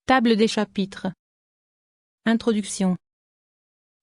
Table des chapitres. Introduction.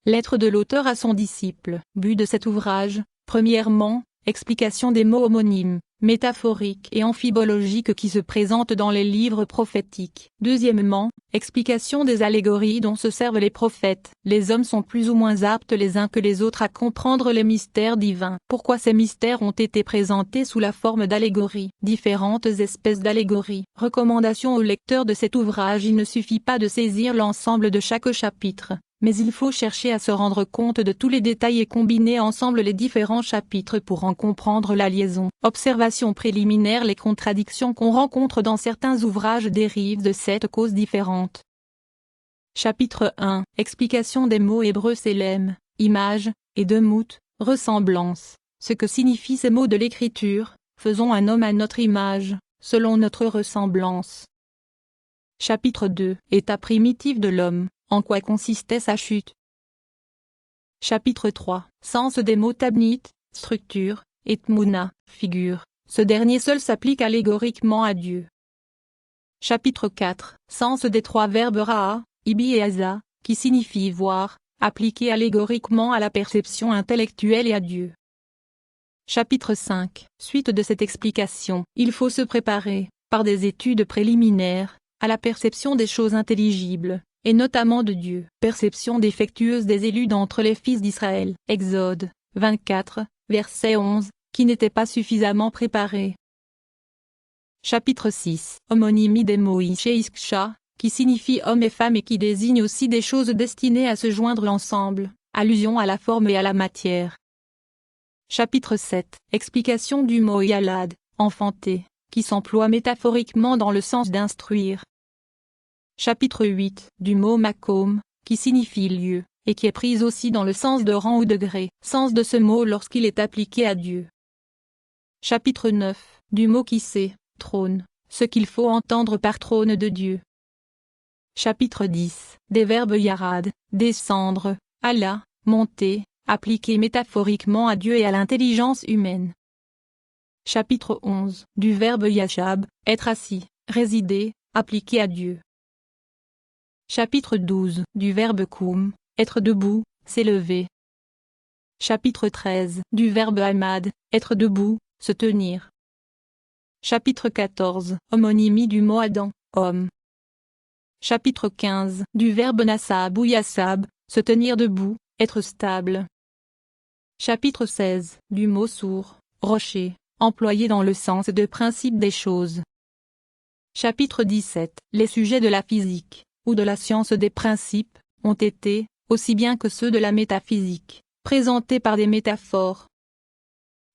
Lettre de l'auteur à son disciple. But de cet ouvrage, premièrement, explication des mots homonymes, métaphoriques et amphibologiques qui se présentent dans les livres prophétiques. Deuxièmement, explication des allégories dont se servent les prophètes. Les hommes sont plus ou moins aptes les uns que les autres à comprendre les mystères divins. Pourquoi ces mystères ont été présentés sous la forme d'allégories. Différentes espèces d'allégories. Recommandation au lecteur de cet ouvrage: il ne suffit pas de saisir l'ensemble de chaque chapitre, mais il faut chercher à se rendre compte de tous les détails et combiner ensemble les différents chapitres pour en comprendre la liaison. Observation préliminaire: les contradictions qu'on rencontre dans certains ouvrages dérivent de cette cause différente. Chapitre 1. Explication des mots hébreux Sélem, image, et Demout, ressemblance. Ce que signifient ces mots de l'écriture: faisons un homme à notre image, selon notre ressemblance. Chapitre 2. État primitif de l'homme. En quoi consistait sa chute? Chapitre 3. Sens des mots tabnit, structure, et tmouna, figure. Ce dernier seul s'applique allégoriquement à Dieu. Chapitre 4. Sens des trois verbes raa, ibi et asa, qui signifient voir, appliqués allégoriquement à la perception intellectuelle et à Dieu. Chapitre 5. Suite de cette explication. Il faut se préparer, par des études préliminaires, à la perception des choses intelligibles, et notamment de Dieu. Perception défectueuse des élus d'entre les fils d'Israël. Exode 24, verset 11, qui n'était pas suffisamment préparé. Chapitre 6. Homonymie des mots Isheiksha, qui signifie homme et femme et qui désigne aussi des choses destinées à se joindre ensemble, allusion à la forme et à la matière. Chapitre 7. Explication du mot Yalad, enfanter, qui s'emploie métaphoriquement dans le sens d'instruire. Chapitre 8. Du mot makom, qui signifie lieu, et qui est prise aussi dans le sens de rang ou degré. Sens de ce mot lorsqu'il est appliqué à Dieu. Chapitre 9. Du mot kissé, trône, ce qu'il faut entendre par trône de Dieu. Chapitre 10. Des verbes yarad, descendre, Allah, monter, appliqués métaphoriquement à Dieu et à l'intelligence humaine. Chapitre 11. Du verbe yashab, être assis, résider, appliqué à Dieu. Chapitre 12. Du verbe koum, être debout, s'élever. Chapitre 13. Du verbe hamad, être debout, se tenir. Chapitre 14. Homonymie du mot Adam, homme. Chapitre 15. Du verbe nasab ou yassab, se tenir debout, être stable. Chapitre 16. Du mot sourd, rocher, employé dans le sens de principe des choses. Chapitre 17. Les sujets de la physique, ou de la science des principes, ont été, aussi bien que ceux de la métaphysique, présentés par des métaphores.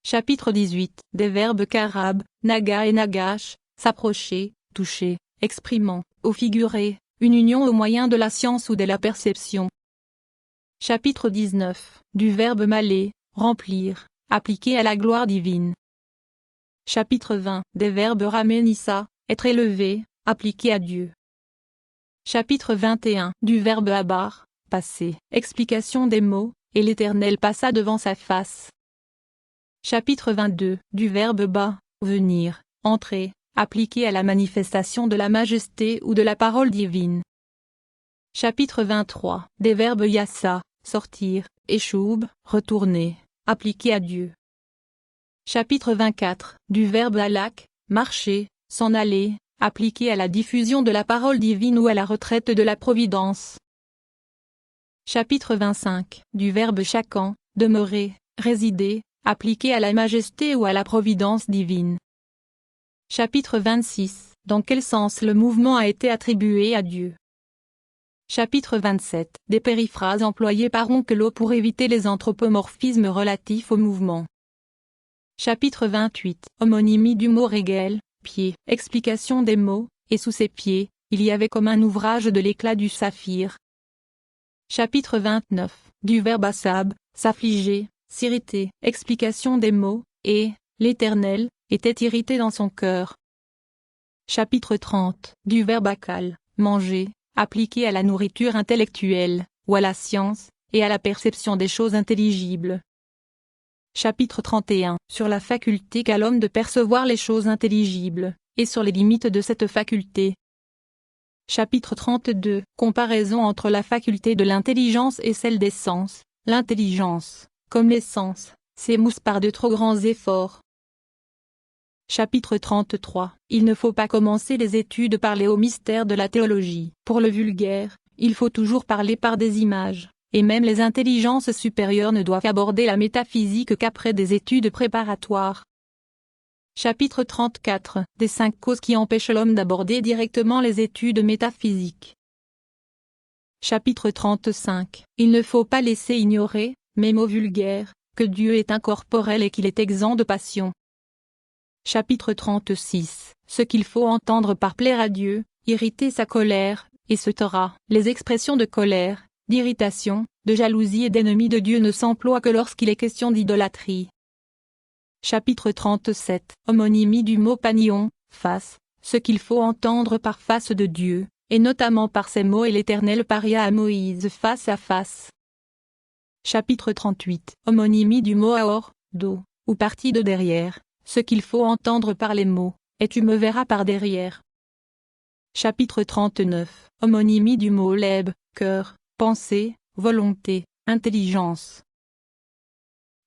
Chapitre 18. Des verbes karab, naga et nagash, s'approcher, toucher, exprimant, ou figurer, une union au moyen de la science ou de la perception. Chapitre 19. Du verbe maler, remplir, appliqué à la gloire divine. Chapitre 20. Des verbes ramenissa, être élevé, appliqué à Dieu. Chapitre 21. Du verbe abar, passer, explication des mots, et l'Éternel passa devant sa face. Chapitre 22. Du verbe ba, venir, entrer, appliqué à la manifestation de la majesté ou de la parole divine. Chapitre 23. Des verbes yassa, sortir, et choub, retourner, appliqué à Dieu. Chapitre 24. Du verbe alak, marcher, s'en aller, appliqué à la diffusion de la parole divine ou à la retraite de la providence. Chapitre 25. Du verbe chakan, demeurer, résider, appliqué à la majesté ou à la providence divine. Chapitre 26. Dans quel sens le mouvement a été attribué à Dieu. Chapitre 27. Des périphrases employées par Onkelot pour éviter les anthropomorphismes relatifs au mouvement. Chapitre 28. Homonymie du mot régel, pied, explication des mots, et sous ses pieds, il y avait comme un ouvrage de l'éclat du saphir. Chapitre 29. Du verbe assab, s'affliger, s'irriter, explication des mots, et, l'Éternel, était irrité dans son cœur. Chapitre 30. Du verbe akal, manger, appliqué à la nourriture intellectuelle, ou à la science, et à la perception des choses intelligibles. Chapitre 31. Sur la faculté qu'a l'homme de percevoir les choses intelligibles, et sur les limites de cette faculté. Chapitre 32. Comparaison entre la faculté de l'intelligence et celle des sens. L'intelligence, comme les sens, s'émousse par de trop grands efforts. Chapitre 33. Il ne faut pas commencer les études par les hauts mystères de la théologie. Pour le vulgaire, il faut toujours parler par des images, et même les intelligences supérieures ne doivent aborder la métaphysique qu'après des études préparatoires. Chapitre 34. Des 5 causes qui empêchent l'homme d'aborder directement les études métaphysiques. Chapitre 35. Il ne faut pas laisser ignorer, même au vulgaire, que Dieu est incorporel et qu'il est exempt de passion. Chapitre 36. Ce qu'il faut entendre par plaire à Dieu, irriter sa colère, et se taira. Les expressions de colère, d'irritation, de jalousie et d'ennemi de Dieu ne s'emploient que lorsqu'il est question d'idolâtrie. Chapitre 37. Homonymie du mot panion, face, ce qu'il faut entendre par face de Dieu, et notamment par ces mots et l'Éternel paria à Moïse face à face. Chapitre 38. Homonymie du mot aor, dos, ou partie de derrière, ce qu'il faut entendre par les mots, et tu me verras par derrière. Chapitre 39. Homonymie du mot leb, cœur, pensée, volonté, intelligence.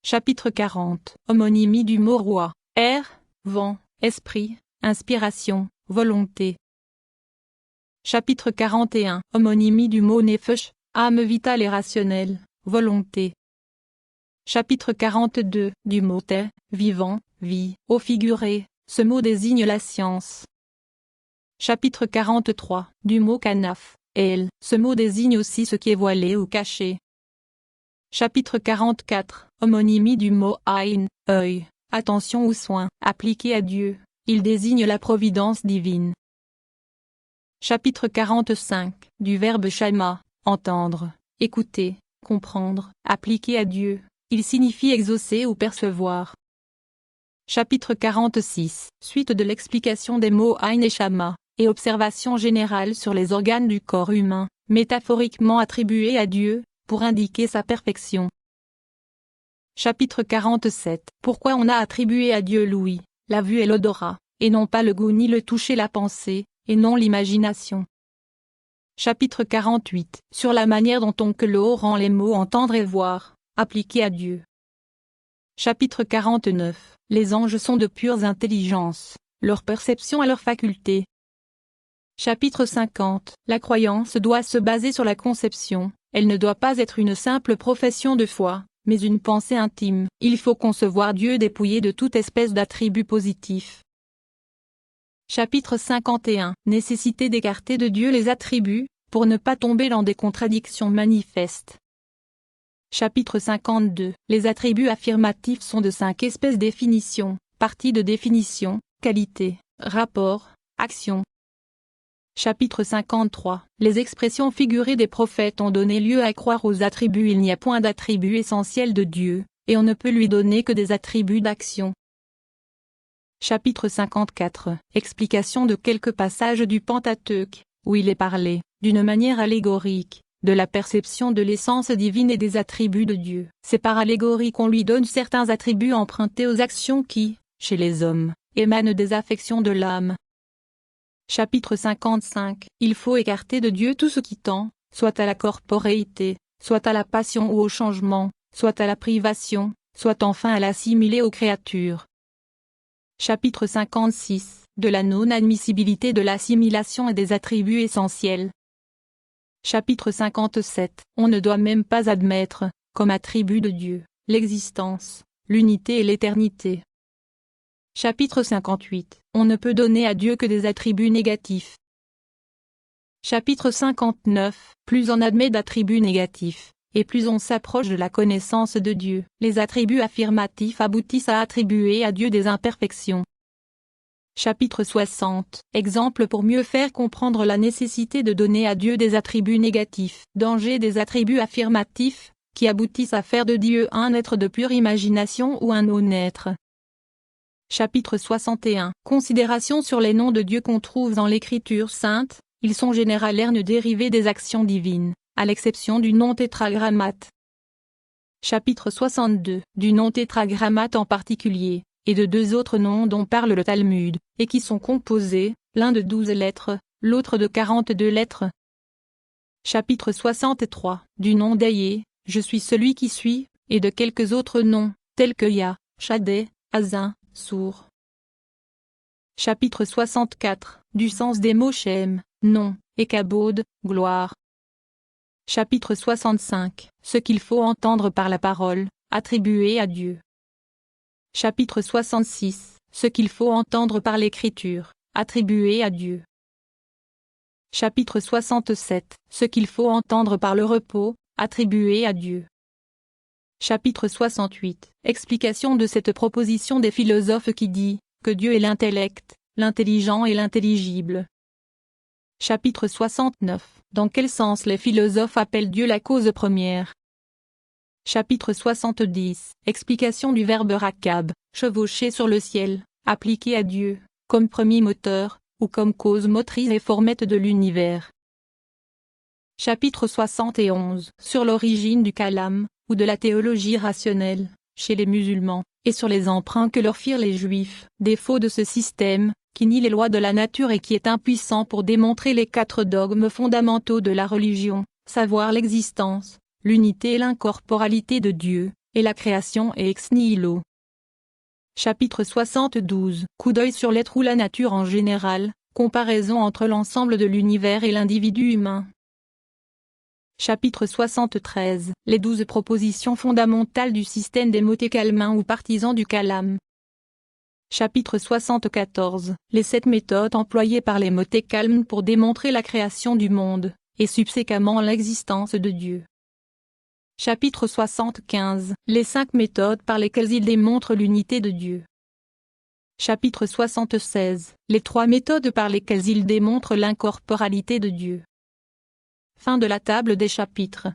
Chapitre 40. Homonymie du mot roi, air, vent, esprit, inspiration, volonté. Chapitre 41. Homonymie du mot nefesh, âme vitale et rationnelle, volonté. Chapitre 42. Du mot te, vivant, vie, au figuré, ce mot désigne la science. Chapitre 43. Du mot kanaf, el, ce mot désigne aussi ce qui est voilé ou caché. Chapitre 44. Homonymie du mot aïn, œil, attention ou soin, appliqué à Dieu, il désigne la providence divine. Chapitre 45. Du verbe shama, entendre, écouter, comprendre, appliqué à Dieu, il signifie exaucer ou percevoir. Chapitre 46. Suite de l'explication des mots aïn et shama, et observation générale sur les organes du corps humain, métaphoriquement attribués à Dieu, pour indiquer sa perfection. Chapitre 47. Pourquoi on a attribué à Dieu l'ouïe, la vue et l'odorat, et non pas le goût ni le toucher, la pensée, et non l'imagination. Chapitre 48. Sur la manière dont Onkelos rend les mots entendre et voir, appliqués à Dieu. Chapitre 49. Les anges sont de pures intelligences, leur perception et leurs facultés. Chapitre 50. La croyance doit se baser sur la conception, elle ne doit pas être une simple profession de foi, mais une pensée intime. Il faut concevoir Dieu dépouillé de toute espèce d'attributs positifs. Chapitre 51. Nécessité d'écarter de Dieu les attributs, pour ne pas tomber dans des contradictions manifestes. Chapitre 52. Les attributs affirmatifs sont de 5 espèces: définition, partie de définition, qualité, rapport, action. Chapitre 53. Les expressions figurées des prophètes ont donné lieu à croire aux attributs. Il n'y a point d'attribut essentiel de Dieu, et on ne peut lui donner que des attributs d'action. Chapitre 54. Explication de quelques passages du Pentateuque, où il est parlé, d'une manière allégorique, de la perception de l'essence divine et des attributs de Dieu. C'est par allégorie qu'on lui donne certains attributs empruntés aux actions qui, chez les hommes, émanent des affections de l'âme. Chapitre 55. Il faut écarter de Dieu tout ce qui tend, soit à la corporéité, soit à la passion ou au changement, soit à la privation, soit enfin à l'assimiler aux créatures. Chapitre 56. De la non-admissibilité de l'assimilation et des attributs essentiels. Chapitre 57. On ne doit même pas admettre, comme attribut de Dieu, l'existence, l'unité et l'éternité. Chapitre 58. On ne peut donner à Dieu que des attributs négatifs. Chapitre 59. Plus on admet d'attributs négatifs, et plus on s'approche de la connaissance de Dieu. Les attributs affirmatifs aboutissent à attribuer à Dieu des imperfections. Chapitre 60. Exemple pour mieux faire comprendre la nécessité de donner à Dieu des attributs négatifs. Danger des attributs affirmatifs, qui aboutissent à faire de Dieu un être de pure imagination ou un non-être. Chapitre 61. Considération sur les noms de Dieu qu'on trouve dans l'Écriture sainte. Ils sont généralaires dérivés des actions divines, à l'exception du nom tétragrammate. Chapitre 62. Du nom tétragrammate en particulier, et de 2 autres noms dont parle le Talmud, et qui sont composés, l'un de 12 lettres, l'autre de 42 lettres. Chapitre 63. Du nom d'Ayé, je suis celui qui suis, et de quelques autres noms, tels que Ya, Shaddai, Azin, Sour. Chapitre 64. Du sens des mots Shem, nom, et Kabod, gloire. Chapitre 65. Ce qu'il faut entendre par la parole, attribuée à Dieu. Chapitre 66. Ce qu'il faut entendre par l'écriture, attribuée à Dieu. Chapitre 67. Ce qu'il faut entendre par le repos, attribué à Dieu. Chapitre 68. Explication de cette proposition des philosophes qui dit que Dieu est l'intellect, l'intelligent et l'intelligible. Chapitre 69. Dans quel sens les philosophes appellent Dieu la cause première? Chapitre 70. Explication du verbe rakab, chevaucher sur le ciel, appliqué à Dieu, comme premier moteur, ou comme cause motrice et formette de l'univers. Chapitre 71. Sur l'origine du kalam, ou de la théologie rationnelle, chez les musulmans, et sur les emprunts que leur firent les juifs, défaut de ce système, qui nie les lois de la nature et qui est impuissant pour démontrer les 4 dogmes fondamentaux de la religion, savoir l'existence, l'unité et l'incorporalité de Dieu, et la création et ex nihilo. Chapitre 72. Coup d'œil sur l'être ou la nature en général, comparaison entre l'ensemble de l'univers et l'individu humain. Chapitre 73. Les 12 propositions fondamentales du système des motécalmains ou partisans du kalam. Chapitre 74. Les 7 méthodes employées par les motécalmes pour démontrer la création du monde, et subséquemment l'existence de Dieu. Chapitre 75. Les 5 méthodes par lesquelles ils démontrent l'unité de Dieu. Chapitre 76. Les 3 méthodes par lesquelles ils démontrent l'incorporalité de Dieu. Fin de la table des chapitres.